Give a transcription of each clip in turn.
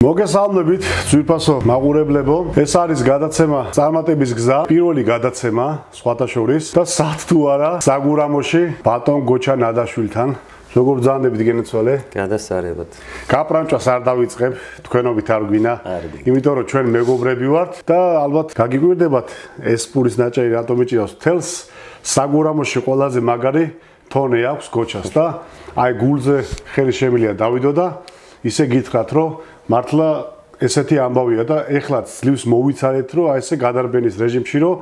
მოგესალმებით, ძვირფასო მაყურებლებო. ეს არის გადაცემა წარმატების გზა, პირველი გადაცემა სხვათა შორის და სად თუ არა საგურამოში ბატონ გოჩა ნადაშვილთან. როგორ ბრძანდებით გენეცვალე? გადასარევად. კაპრანჭას არ დავიწყებ, თქვენობით არ გვინა. იმიტომ რომ ჩვენ მეგობრები ვართ და ალბათ გაგიკვირდებათ ეს პურის ნაჭერი რატომ ეჭირავს თელს. საგურამოში ყველაზე მაგარი თონე აქვს გოჩას და აი გულზე ხელი შემილია დავიდო და ისე გითხრათ რომ მართლა ესეთი ამბავია და ეხლაც ძლივს მოვიცარეთ რომ აი ესე გადარბენის რეჟიმში რომ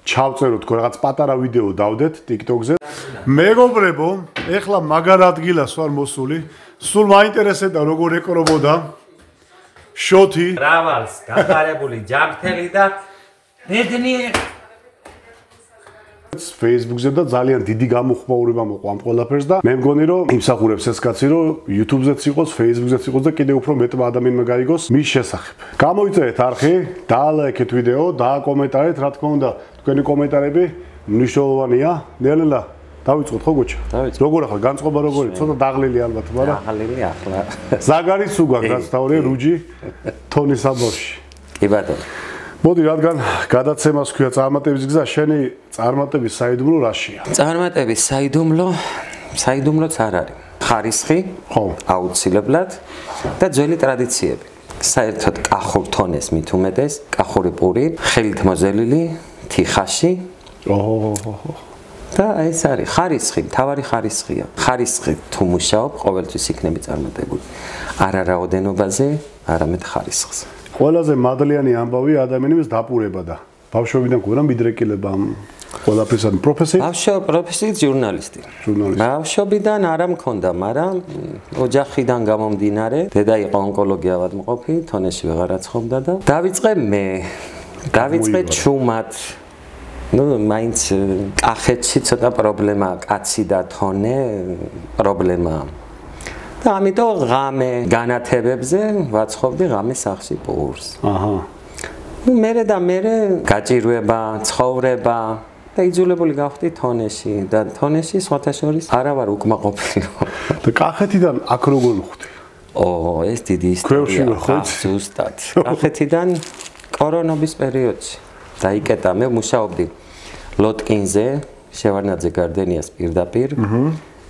ჩავწეროთ თქო რაღაც პატარა ვიდეო დავდეთ TikTok-ზე. მეგობრებო, ეხლა მაგარ ადგილას ვარ მოსული. სულ მაინტერესებდა როგორ ეკრობოდა შოთი. რავალს გახარებული ჯანმრთელი და ბედნიერი Facebook-ზე და ძალიან დიდი გამოხმაურება მოყვა ამ ყველაფერს და მე მგონი რომ იმსახურებს ეს კაცი რომ YouTube-ზეც იყოს, Facebook-ზეც იყოს და კიდევ უფრო მეტმა ადამიანმა გაიგოს მის შესახებ. გამოიწერეთ არხი, დაალაიქეთ ვიდეო, დააკომენტარეთ, რა თქმა უნდა, თქვენი კომენტარები მნიშვნელოვანია. ნელა დავიწყოთ ხო გოჩა? დავიწყოთ. როგორ ახლა განწყობა როგორი? ცოტა დაღლილი ალბათ, მაგრამ დაღლილი ახლა. ზაგარი სუგა გასთავრე რუჯი თონის საბორში. კი ბატონო. მოდი, რადგან გადაცემას ქვია წარმატების გზა, შენი წარმატების საიდუმლო რაშია? წარმატების საიდუმლოც არ არის. ხარისხი, ხო, აუცილებლად და ძველი ტრადიციები. საერთოდ კახურ თონეს მით უმეტეს, კახური პური, ხელით მოზელილი, თიხაში. და ეს არის ხარისხი, მთავარი ხარისხია. ხარისხი თუ მუშაობ, ყოველთვის იქნება წარმატებული. არა რაოდენობაზე, არამედ ხარისხზე. ყველაზე მადლიანი ამბავი ადამიანის დაპურება და ბავშვობიდან გურა მიდრეკილება ამ ყველაფერს ან პროფესია? პროფესიით ჟურნალისტი. ბავშვობიდან არა მქონდა, მაგრამ ოჯახიდან გამომდინარე, დედა იყო ონკოლოგი ავადმყოფი, თონეში ვეღარ აცხობდა და დავიწყე ჩუმად. მაინც კახეთში ცოტა პრობლემა, კაცი და თონე პრობლემაა. და ამიტომ ღამე განათებებზე ვაცხობდი ღამე სახლში პურს. მერე გაჭირვება, ცხოვრება და იძულებული გავხდი თონეში და თონეში სხვათა შორის არა ვარ უკმაყოფილი. და კახეთიდან აქ როგორ მოხვდი? ეს დიდი ისტორია. ზუსტად. კახეთიდან კორონობის პერიოდში დაიკეტა, მე მუშაობდი ლოტკინზე, შევარდნაძე გარდენიას პირდაპირ.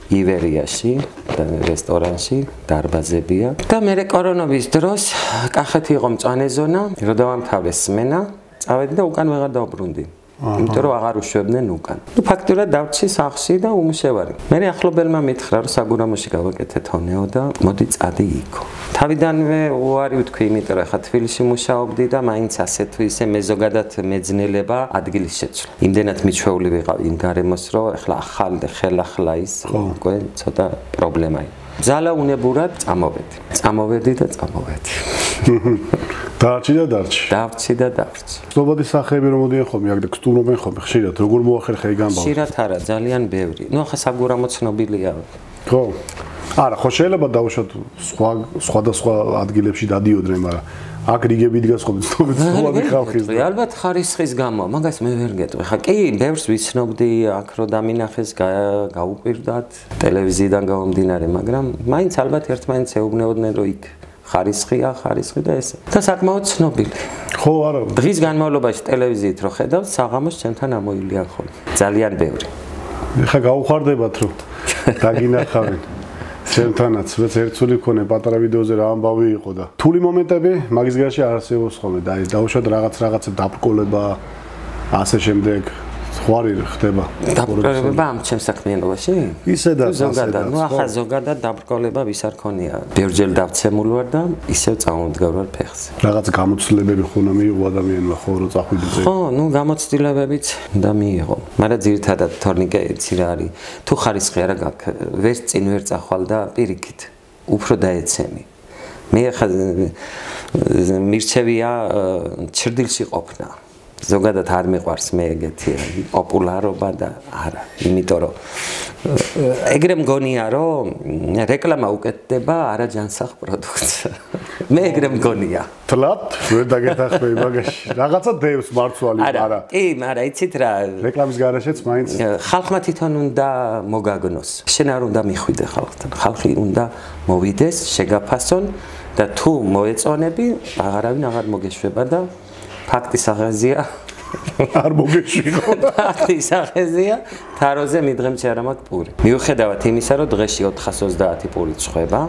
ივერიაში და რესტორანში დარბაზებია და მე კორონობის დროს კახეთი იყო მწვანე ზონა, რო დავამთავრე სმენა, წავედი და უკან ვეღარ დავბრუნდი. იმიტომ რომ აღარ უშვებდნენ უკან. ფაქტურად დავრჩი სახლში და უმუშევარი. მე ახლობელმა მითხრა რომ საგურამოში გავაკეთე თონეო და მოდი წადი იქო. თავიდანვე უარი ვთქვი, იმიტომ რომ ხა თბილისში მუშაობდი და მაინც ასე თუ ისე მე ზოგადად მეძნელება ადგილის შეცვლა. იმდენად მიჩვეული ვიყავ იმ გარემოს რომ ახლა ახალ ხელახლა ის უკვე ცოტა პრობლემაა. ძალა უნებურად წამოვედი და წამოვედი. დავრჩი. დავრჩი. სლობოდი სახეები რომ მოდიან ხოლმე, აქ და გსტუმრობენ ხოლმე ხშირად, როგორ მოახერხე ეგ ამბავი? ხშირად არა, ძალიან ბევრი. ახლა საგურამო ცნობილია. ხო. არა, ხო შეიძლება დავუშვათ სხვადასხვა ადგილებში დადიოდნენ, მაგრამ აქ რიგები დგას ხოლმე ცნობილი ხალხის. ალბათ ხარისხის გამო, მაგას მე ვერ გეტყვი. ხა კი, ბევრს ვიცნობდი, აქ რო დამინახეს, გაუპირდათ ტელევიზიიდან გამომდინარე, მაგრამ მაინც ალბათ ერთმანეთს ეუბნებოდნენ, რომ იქ ხარისხი და ესე. და საკმაოდ ცნობილი. ხო, არა. დღის განმავლობაში ტელევიზიით რო ხედავთ, საღამოს ჩემთან ამოილიან ხოლმე. ძალიან ბევრი. ხა გაუხარდებათ რომ დაგინახავენ. ჩემთანაც ერთსული მქონე პატარა ვიდეოზე რა ამბავი იყო და თული მომენტები მაგის გარშე არ არსებობს ხოლმე და დაუშვათ რაღაცა დაბრკოლება ასე შემდეგ ხوارი ხდება. დაბრკოლება ამ ჩემს საქმიანობაში? ისედაც ზოგადად, ახლა ზოგადად დაბრკოლება ვის არ ქონია. ბევრჯერ დავცემულ ვარ და ისევ წამოვდგარ ვარ ფეხზე. რაღაც გამოცდილებები ხონა მიიღო ადამიანმა ხო რომ წახვიდე. ხო, გამოცდილებებიც და მიიღო. მაგრამ ძირითადად თორნიკეც რა არის. თუ ხარისხი არა გაქვს, ვერც წინ ვერ წახვალ და პირიქით უფრო დაეცემი. მე ახლა მირჩევია ჩრდილში ყოფნა. ზოგადად არ მიყვარს მე ეგეთი პოპულარობა და არა, იმიტომ რომ ეგრე მგონია რომ რეკლამა უკეთდება არაჯანსაღ პროდუქტს. მე ეგრე მგონია. თლად ვერ დაგეთახმები მაგაში. რაღაცა დევს მარცვალი, არა. კი, მაგრამ იცით რა, რეკლამის garaშეც მაინც ხალხმა თვითონ უნდა მოგაგნოს. შენ არ უნდა მიხვიდე ხალხთან. ხალხი უნდა მოვიდეს, შეგაფასონ და თუ მოეწონები, აღარავინ აღარ მოგეშვება და ფაქტის აღაზია არ მოგეშვიღო. ფაქტის აღაზია თაროზე მიდღემჩი არ მაქვს პური. მიუხედავად იმისა, რომ დღეში 430 პური ცხება.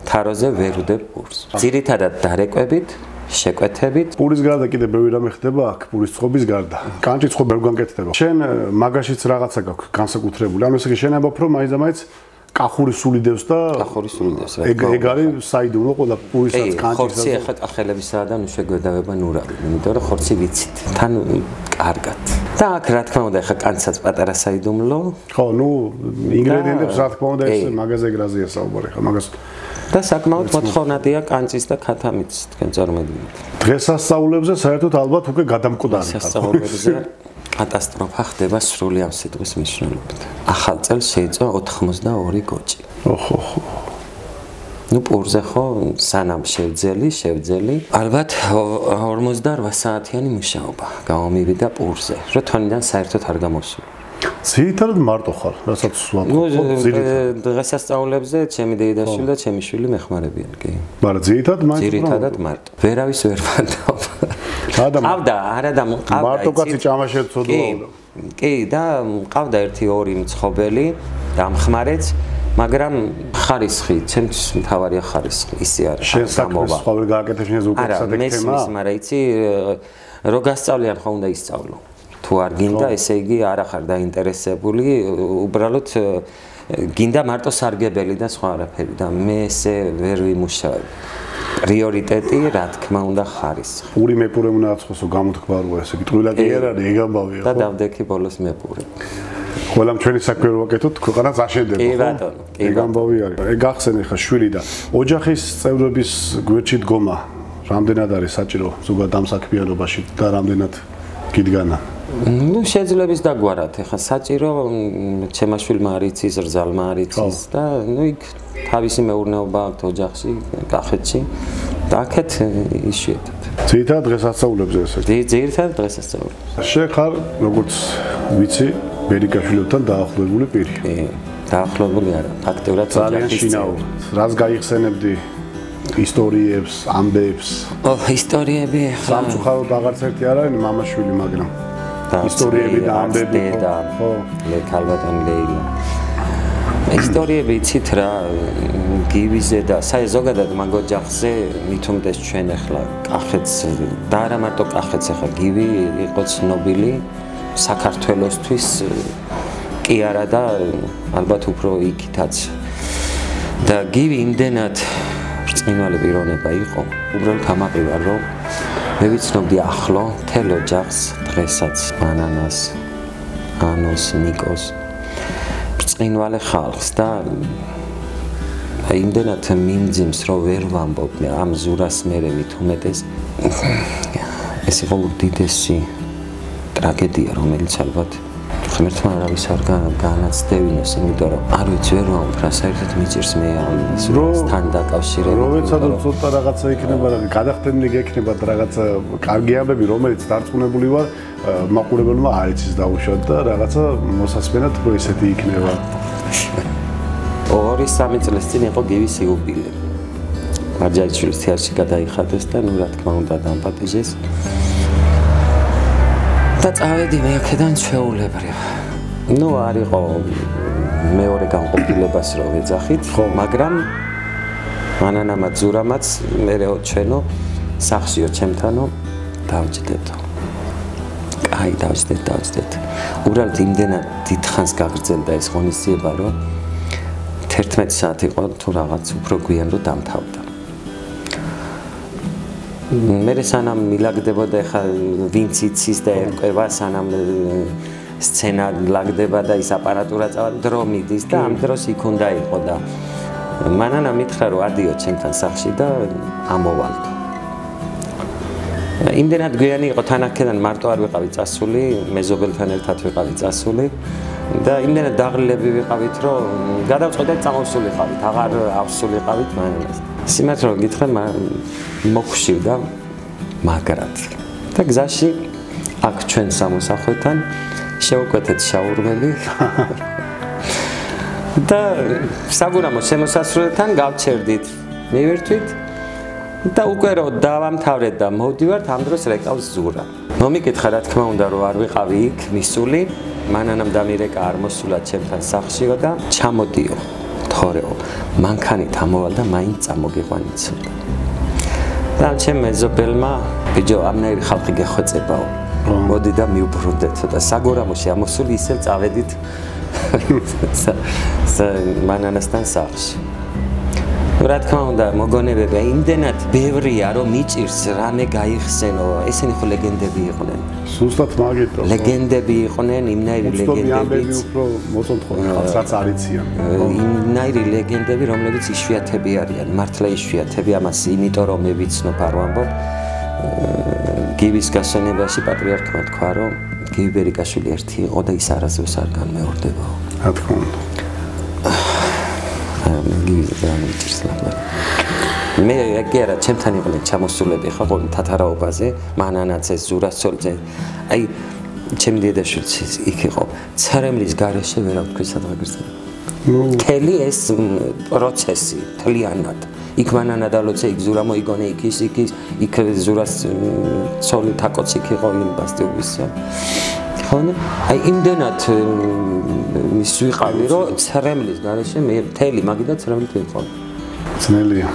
თაროზე ვერ ვდებ პურს. ძირითადად დარეკვებით, შეკვეთებით. პურის გარდა კიდე ბევრი რამე ხდება აქ, პურის ცხობის გარდა. კანჭი ცხობ ვერ განგეთდება. შენ მაგაშიც რაღაცა გაქვს განსაკუთრებული. ანუ ესე იგი შენ ამბობ, რომ მაინც კახური სული დევს და კახური სული დევს რა. ეგ არის საიდუმლო ყველა პურისაც კანჭის. ხორცი ახლა კახელებისაა და შეგვედავება ნურავი, იმიტომ რომ ხორცი ვიცით. თან კარგად. და აქ რა თქმა უნდა ახლა კანცაც პატარა საიდუმლო. ხო, ნუ ინგრედიენტებს რა თქმა უნდა ეს მაგაზე გრაზია საუბარი ხა მაგას. და საკმაოდ მოთხოვნადია კანჭის და ქათამიც თქვენ წარმოიდგინეთ. დღესასწაულებზე საერთოდ ალბათ უკვე გადამკვდარი ხარ. დღესასწაულებზე კატასტროფა ხდება სრული ამ სიტყვის მნიშვნელობით. ახალ წელს შეიწვა 82 გოჭი. ოხო. ნუ პურზე ხო სანამ შევძელი, ალბათ 48 საათიანი მუშაობა გამომივიდა პურზე. რო თონიდან საერთოდ არ გამოსულა. ძირითადად მარტო ხარ, რასაც ვამბობ. დღესასწაულებზე ჩემი დედაშვილი და ჩემი შვილი მეხმარებიან, კი. მაგრამ ძირითადად მარტო. ვერავის ვერ ვანდავ. ყავდა, არა და მყავდა. მარტო კაცი ჭამაშე ცოდვაუდა. კი, და მყავდა 1-2 მცხოველი და ამხმარეც, მაგრამ ხარისხი, ჩემთვის მთავარია ხარისხი, ისე არის. შენ საქმეს სხვა ვერ გააკეთებ შენ ზოგადად სადექ თემა. არა, მესმის, მაგრამ იცი, რო გასწავლიან ხო უნდა ისწავლო. თუ არ გინდა, ესე იგი არ ახარ დაინტერესებული, უბრალოდ გინდა მარტო სარგებელი და სხვა არაფერი და მე ესე ვერ ვიმუშავებ. პრიორიტეტი, რა თქმა უნდა, ხარისხი. პური მეპურე უნდა აცხოსო გამოთქმაროა, ესე იგი ტყვილაკი არ არის, ეგ ამბავია ხო? და დავდექი ბოლოს მეპურე. ყველამ ჩვენი საქმე რო ვაკეთოთ, ქვეყანაც აშენდება, ხო? კი ბატონო, კი. ეგ ამბავი არის. ეგ გახსენე ხა შვილი და ოჯახის წევრების გვერდში დგომა, რამდენად არის საჭირო ზოგადად ამ საქმიანობაში და რამდენად გიდგანა? ნუ შეძლებს დაგვარად, ეხა საჭირო ჩემაშვილმა არ იცის, რძალმა არ იცის და ნუ იქ თავისი მეურნეობა აქვს ოჯახში, კახეთში და აქეთ იშვიათად. ძირითადად დღესასწაულებზე ესე. ძირითადად დღესასწაულებზე. შენ ხარ, როგორც ვიცი, მერიკაშვილებთან დაახლოებული პირი. კი, დაახლოებული არა, ფაქტობრივად ძალიან შინაურ. რას გაიხსენებდი? ისტორიებს, ამბებს. ისტორიები ხა სამწუხაროდ აღარც ერთი არ არის მამაშვილი, მაგრამ ისტორიები და ამბები ხო, ალბათ ამ ლეილა. ისტორიები იცით რა, გივიზე და ზოგადად მაგ ოჯახზე მithumedes ჩვენ ახლა კახეთს და არა მარტო კახეთს ახლა გივი იყო ცნობილი საქართველოსთვის კი არა და ალბათ უფრო იქითაც. და გივი იმდენად ბრწყინვალე პიროვნება იყო, უბრალოდ ამაყივარ რომ მე ვიცნობდი ახლო თელ ოჯახს, დღესაც მანანას, ანოს, ნიკოს ბრწყინვალე ხალხს და იმდენად მიმძიმს რომ ვერ ვამბობ ამ ზურას მერე მithumedes ეს იყო უდიდესი ტრაგედია რომელიც ალბათ ღმერთმა არავის არ განაცდევინოს, იმიტომ რომ არ ვიცი ვერ ვამბობ რა საერთოდ მიჭირს მე ამ ზურასთან დაკავშირებით. როცა ცოტა რაღაცა იქნება და გადახდენილი გექნება რაღაცა კარგი ამბები რომელიც დარწმუნებული ვარ მაყურებელმა არ იცის დაუშვათ და რაღაცა მოსასმენად რო ესეთი იქნება. 2-3 წლის წინ იყო გივის იუბილე. მარჯანიშვილის თეატრში გადაიხადეს და ნუ რა თქმა უნდა დამპატიჟეს. და წავედი მე აქედან ჩვეულებრივ. ნუ არ იყო მეორე განყოფილებას რო ვეძახით, მაგრამ მანანამაც ზურამაც მერეო ჩვენო სახშიო ჩემთანო დავჭდეთო. აი დავჭდეთ. უბრალოდ იმდენად დიდხანს გაგრძელდა ეს ღონისძიება, რომ 11 საათი იყო თუ რაღაც უფრო გვიან რო დამთავრდა. მე სანამ მილაგდებოდა ხა ვინც იცის და ერკვევა სანამ სცენა ლაგდება და ის აპარატურა წავა დრო მიდის და ამ დროს იქ უნდა იყო და მანანა მითხრა რომ ადიო ჩემთან სახლში და ამოვალდო. იმდენად გვიანი იყო თან აქედან მარტო არ ვიყავი წასული, მეზობელთან ერთად ვიყავი წასული და იმდენად დაღლილები ვიყავით, რომ გადავწყვეტეთ წამოვსულიყავით, აღარ ავსულიყავით მანას. სიმართლე რომ გითხრა, მოგვშივდა მაგრად. და გზაში აქ ჩვენ სამოსახლოთან შევკვეთეთ შაურმელი და საგურამო შემოსასრულთან გავჩერდით, მივირთვით და უკვე რომ დავამთავრეთ და მოვდივართ, ამ დროს რეკავს ზურა. მომიკითხა რა თქმა უნდა რომ არ ვიყავი იქ მისული, მანანამ დამირეკა არ მოსულა ჩემთან სახლშიო და ჩამოდიო, თორეო, მანქანით ამოვალ და მაინც წამოგიყვანიცოდა. და ჩემ მეზობელმა, ბიჭო, ამნაირი ხალხი გეხვეწებაო. მოდი და მივბრუნდეთო და საგურამოში ამოსული ისევ წავედით მანანასთან სახლში. რა თქმა უნდა, მოგონებები იმდენად ბევრია, რომ მიჭირს რამე გაიხსენო, ესენი ხო ლეგენდები იყვნენ. სუსტად მაგიტო. ლეგენდები იყვნენ, იმნაირი ლეგენდებიც. უფრო მოწონთხოვნ ხალხს რაც არ იციან. იმნაირი ლეგენდები, რომლებიც იშვიათები არიან, მართლა იშვიათები, ამას იმიტომ რომ მევიცნობ არ ვამბობ. გივის გასვენებაში პატრიარქმა თქვა, რომ გივი ბერიკაშვილი ერთი იყო და ის არასდროს არ განმეორდებაო. რა თქმა უნდა. მე კი არა, ჩემთან იყვნენ ჩამოსულები ხო თათარაობაზე, მანანაცეს, ზურასცოლზე. აი, ჩემი დედაშვილიც იქ იყო. ცარემლის გარეშე ვერავთქვი სადღეგრძელო. მთელი ეს პროცესი თლიანად. იქ მანანა დალოცე, იქ ზურა მოიგონე, იქ ზურას ცოლი თაკოც იქ იყო იმ ბასტიუბისო. ხონე? აი, იმდენად ის ვიყავი, რომ ცრემლის გარეშე მე მთელი მაგიდა ცრემლით ვიყავ. ძნელია.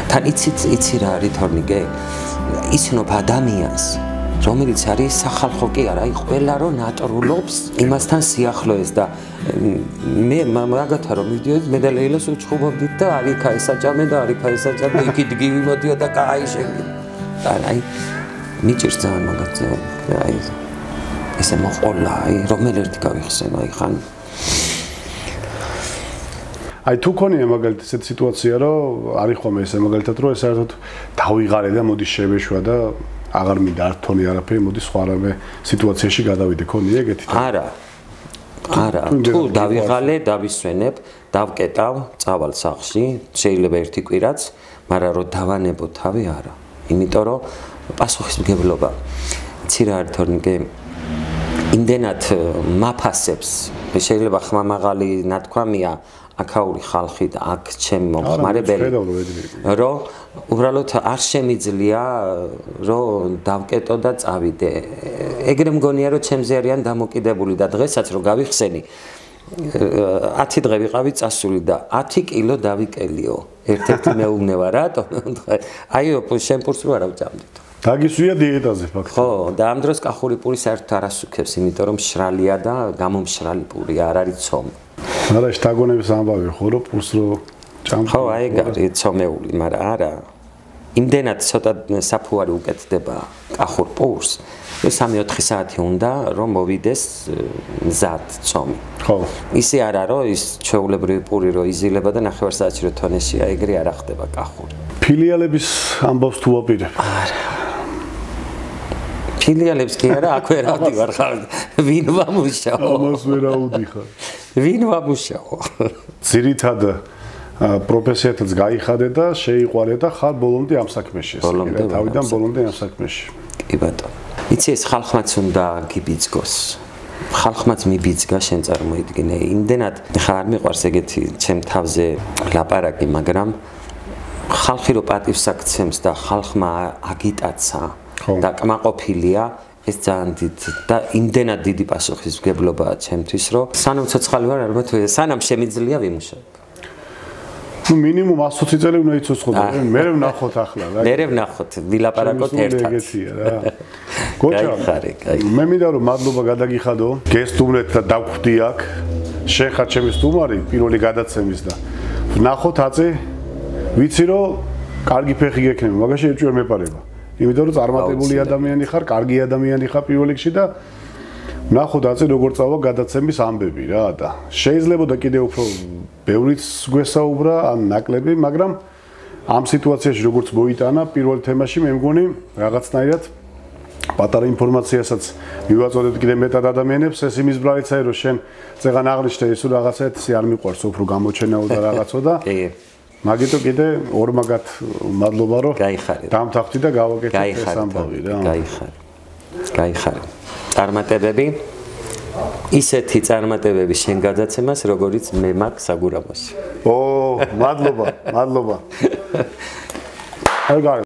თან იცი რა არის თორნიკე? იცნობ ადამიანს, რომელიც არის სახალხო კი არა, აი ყველა რომ ნატრულობს იმასთან სიახლოეს და მე მაგათა რომ მივდიოდი მე და ლეილას უჩხუბობდით და არიქა ესაჭამე და არიქა ესაჭამე, იქით გივი მოდიოდა კაი შენგი. აი მიჭირს ძალიან მაგაზე, აი ესე მოყოლა, აი რომელ ერთი გავიხსენო, აი ხან აი თუ ქონია მაგალითად ესეთი სიტუაცია, რომ არის ხოლმე ესე მაგალითად რომ საერთოდ დავიღარე და მოდი შევეშვა და აღარ მინდა არ თონი არაფერი, მოდი სხვა რამე სიტუაციაში გადავიდე, ქონია ეგეთი? არა. თუ დავიღალე, დავისვენებ, დავკეტავ, წავალ სახლში, შეიძლება ერთი კვირაც, მაგრამ რომ დავანებო თავი არა. იმიტომ რომ პასუხისმგებლობა იცი რა არის თორნიკე იმდენად მაფასებს, შეიძლება ხმამაღალი ნათქვამია აქაური ხალხი და აქ ჩემი მომხმარებელი, რომ უბრალოდ არ შემიძლია რომ დავკეტო და წავიდე. ეგრე მგონია რომ ჩემზე არიან დამოკიდებული და დღესაც რომ გავიხსენი 10 დღე ვიყავი წასული და 10 კილო დავიკელიო. ერთ-ერთი მეუბნება რატომ? აიო, შემპურს რო არ ავჭამდით. დაგისვია დიეტაზე ფაქტობრივად. ხო, და ამ დროს კახური პური საერთოდ არ ასუქებს, იმიტომ რომ მშრალია და გამომშრალი პურია, არ არის ცომი. არა, შთაგონების ამბავი ხო, რომ პურს რო ჭამდა. ხო, აი ეგ არის ცომეული, მაგრამ არა. იმდენად ცოტა საფუარი უკეთდება კახურ პურს, რომ 3-4 საათი უნდა რომ მოვიდეს მზად ცომი. ხო. ისე არა, რომ ის ჩვეულებრივი პური რო იზილება და 9 საათში რო თონეშია, ეგრე არ ხდება კახური. ფილიალების ამბავს თუ ვაპირებ? არა. ფილიალებს კი არა, აქ ვერ ავდივარ ხარ. ვინ ვამუშაო? ამას ვერ აუდიხარ. ვინ ვამუშაო? ძირითად პროფესიათაც გაიხადე და შეიყვარე და ხარ ბოლომდე ამ საქმეში. თავიდან ბოლომდე ამ საქმეში. კი ბატონო. იცი ეს ხალხმაც უნდა გიბიძგოს. ხალხმაც მიბიძგა შენ წარმოიდგინე. იმდენად ხა არ მიყვარს ეგეთი ჩემ თავზე ლაპარაკი, მაგრამ ხალხი რო პატივს აქცემს და ხალხმა აგიტაცა და კმაყოფილია, ეს ძალიან დიდ და იმდენად დიდი პასუხისმგებლობაა ჩემთვის, რომ სანამ ცოცხალი ვარ, ალბათ სანამ შემიძლია ვიმუშაებ. ნუ მინიმუმ 120 წელი უნდა იცოცხლო. მე ვნახოთ ახლა რა. მე ვნახოთ, ვილაპარაკოთ ერთად. ეგეთია რა. გოჩა, მე მინდა რომ მადლობა გადაგიხადო. გესტუმრეთ და დავხვდი აქ. შეხა ჩემი სტუმარი პირველი გადაცემის და ვნახოთ აწე. ვიცი რომ კარგი ფეხი გექნება, მაგაში ეჭვი არ მეპარება. იმიტომ რომ წარმატებული ადამიანი ხარ, კარგი ადამიანი ხარ პირველ რიგში და ვნახოთ აწე როგორ წავა გადაცემის ამბები რა და შეიძლება და კიდე უფრო ბევრიც გვესაუბრა ან ნაკლები, მაგრამ ამ სიტუაციაში როგორც მოიტანა პირველ თემაში მე მგონი რაღაცნაირად პატარა ინფორმაციასაც მივაწოდეთ კიდე მეტად ადამიანებს ეს იმის ბრალიცაა რომ შენ წეგან აღნიშნე ის რომ რაღაცა ისე არ მიყვარს უფრო გამოჩენაო და რაღაცო და მაგიტო კიდე ორმაგად მადლობა რომ დამთახთი და გავაკეთე ეს ამბავი რა გაიხარე წარმატებები ისეთი წარმატებები შენ გადაცემას როგორიც მე მაქვს საგურამოში მადლობა